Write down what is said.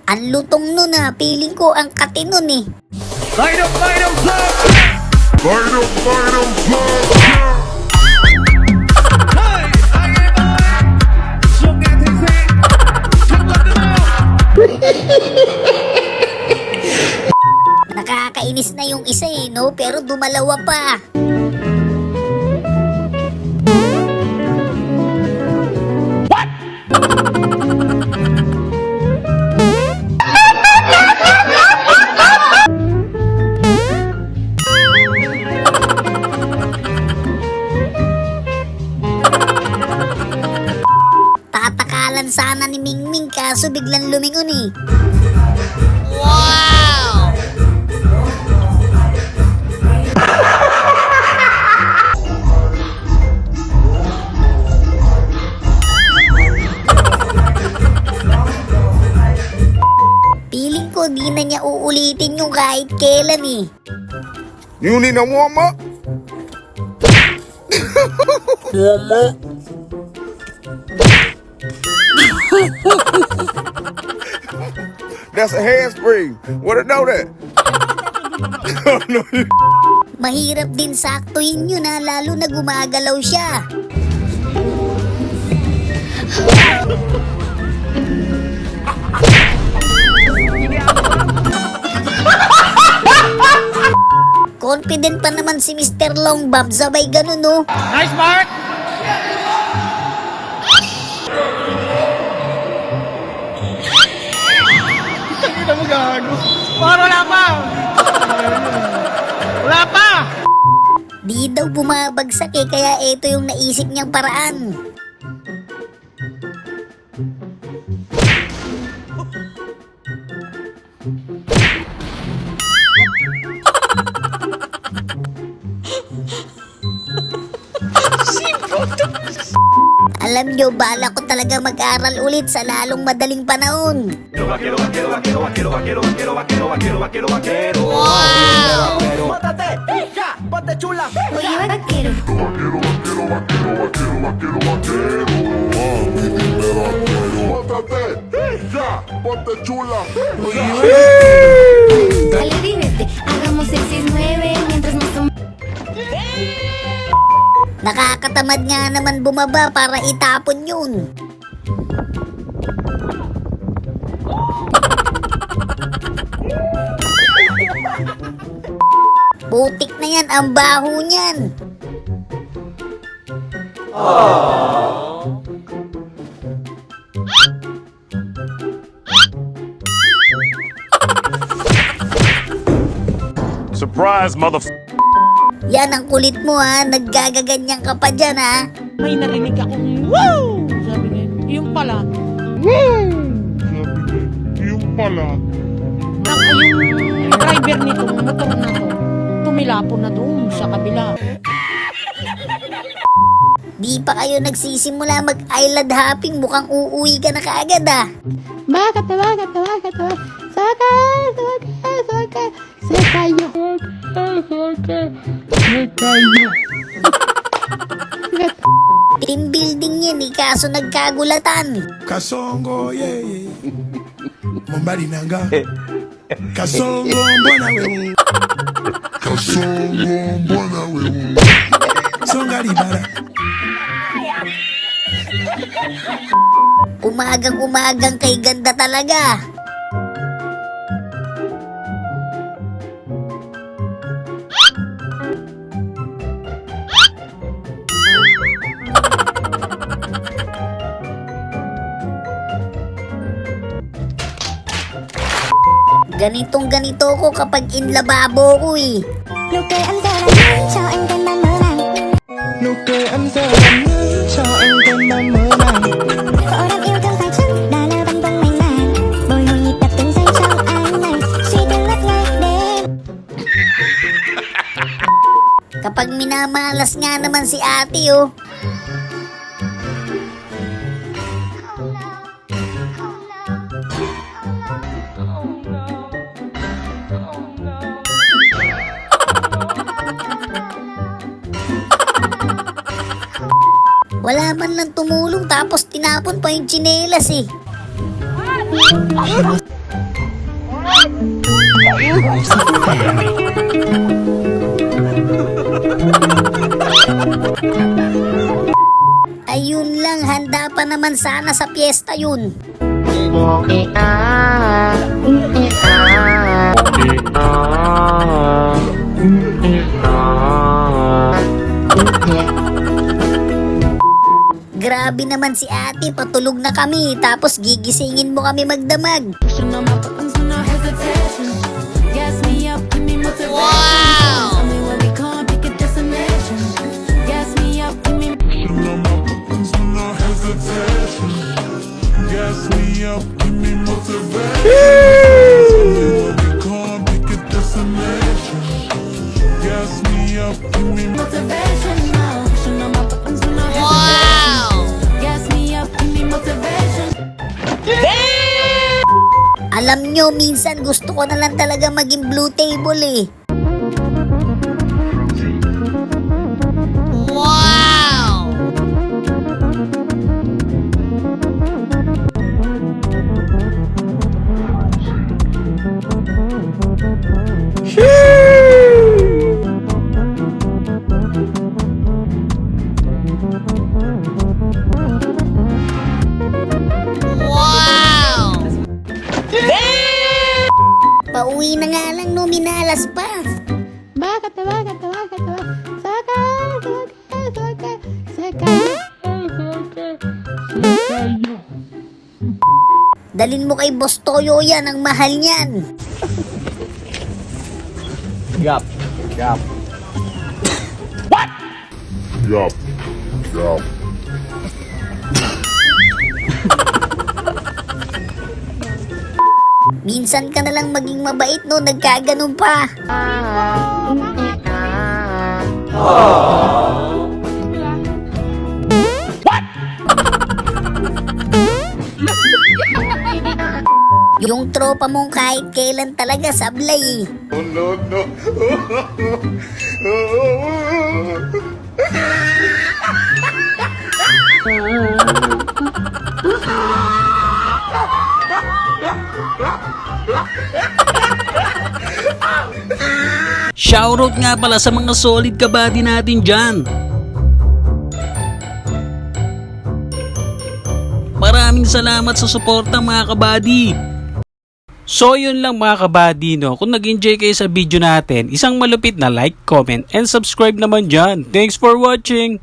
Ang lutong nun ha, piling ko ang kati nun eh. Light up, flag! Light up, flag! Hey, Sung at his head. Nakakainis na yung isa eh, no? Pero dumalawa pa. Tatakalan sana ni Mingming kaso biglang lumingon eh. Wow! Piling ko di na niya uulitin yung kahit kailan eh. You need a warm up? Warm up? That's a hairspring. What know that? Mahirap din saktuhin yun ha, lalo na gumagalaw siya. Confident pa naman si Mr. Longbob, sabay ganun no. Nice, Mark! Hindi na magago. Wala pa! Wala pa! Di daw bumabagsak eh, kaya ito yung naisip niyang paraan. Alam nyo, bala ko talaga mag-aral ulit sa lalong madaling panahon. Wow! Mátate, hija, ponte chula. Oye, vaquero. Mátate, hija, ponte chula. Dale, vívete. Hagamos el 6-9 mientras nos tomamos. Nakakatamad nga naman bumaba para itapon yun. Putik na yan, ang baho niyan. Surprise, motherfucker. Yan ang kulit mo ha, naggagaganyan ka pa dyan ha. May narinig akong wow! Sabi niya, yung pala. Wow! Sabi niya, yung pala. Yung driver nitong motor na to, tumilapon na doon sa kabila. Di pa kayo nagsisimula mag-island hopping, mukhang uuwi ka na kaagad ah. Bakit. Sakayo. Team building yan eh, kaso nagkagulatan. Kasongo ye Mombari nanga Kasongo mbona we Kasongo mbona we Songa libara Umagang kay ganda talaga. Ganitong ganito ko kapag inlababo ko eh. Nụ cười anh giờ là nhắn cho anh tên đang mơ màng. Nụ cười anh giờ là nhớ cho anh tên đang mơ màng. Khổ đam yêu thương phải chăng đã lơ băng bông mảnh màng. Bồi hồi nhịp đập từng giây trong anh này suy tư ngất ngây đêm. Kapag minamalas nga naman si ate oh. Wala man lang tumulong tapos tinapon pa yung tsinelas eh. Ayun lang, handa pa naman sana sa piyesta yun. Grabe naman si ate, patulog na kami, tapos gigisingin mo kami magdamag. Alam nyo, minsan gusto ko na lang talaga maging blue table eh. Pauwi na nga lang, no, minalas pa. Bakit? Dalin mo kay Boss Toyo yan, ang mahal niyan. Yup. Minsan ka na lang maging mabait, no, nagkaganon pa. Yung tropa mong kahit kailan talaga sablay eh. Shoutout nga pala sa mga solid kabady natin dyan. Maraming salamat sa suporta mga kabady. So yun lang mga kabady, no? Kung nag-enjoy kayo sa video natin, isang malupit na like, comment, and subscribe naman dyan. Thanks for watching!